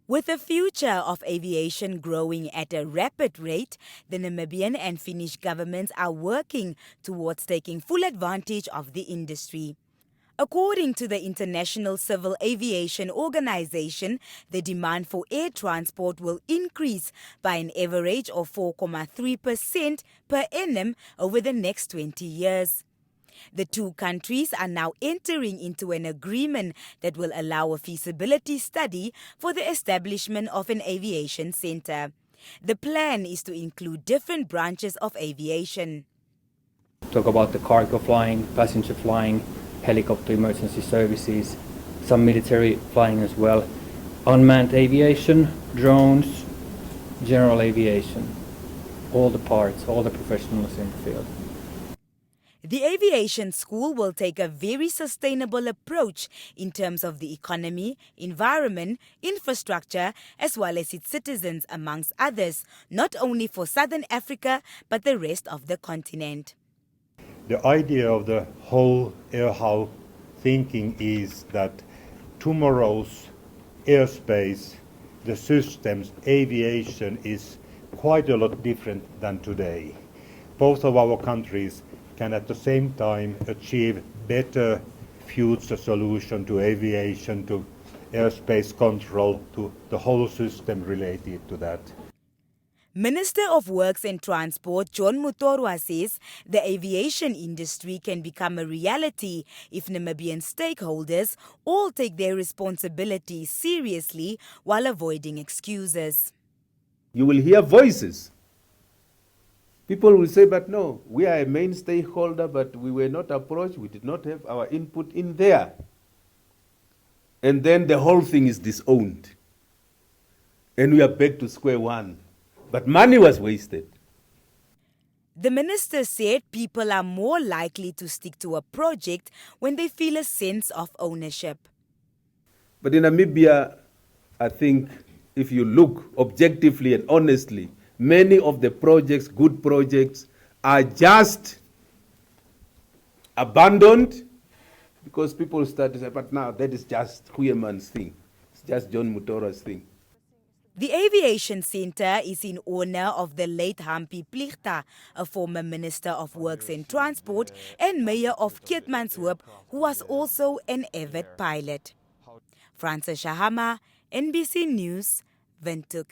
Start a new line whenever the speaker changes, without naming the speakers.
With the future of aviation growing at a rapid rate, the Namibian and Finnish governments are working towards taking full advantage of the industry. According to the International Civil Aviation Organization, the demand for air transport will increase by an average of 4.3% per annum over the next 20 years. The two countries are now entering into an agreement that will allow a feasibility study for the establishment of an aviation center. The plan is to include different branches of aviation.
Talk about the cargo flying, passenger flying, helicopter emergency services, some military flying as well, unmanned aviation, drones, general aviation, all the parts, all the professionals in the field.
The aviation school will take a very sustainable approach in terms of the economy, environment, infrastructure, as well as its citizens, amongst others, not only for Southern Africa, but the rest of the continent.
The idea of the whole air-how thinking is that tomorrow's airspace, the systems, aviation is quite a lot different than today. Both of our countries can at the same time achieve better future solution to aviation, to airspace control, to the whole system related to that.
Minister of Works and Transport John Mutorwa says the aviation industry can become a reality if Namibian stakeholders all take their responsibilities seriously while avoiding excuses.
You will hear voices. People will say, but no, we are a main stakeholder, but we were not approached, we did not have our input in there. And then the whole thing is disowned. And we are back to square one. But money was wasted.
The minister said people are more likely to stick to a project when they feel a sense of ownership.
But in Namibia, I think if you look objectively and honestly, many of the projects, good projects, are just abandoned because people start to say, but now that is just Huyeman's thing. It's just John Mutora's thing.
The Aviation Center is in honor of the late Hampi Plichta, a former Minister of Works and Transport and Mayor of Keetmanshoop, who was also an avid pilot. Francis Shahama, NBC News, Windhoek.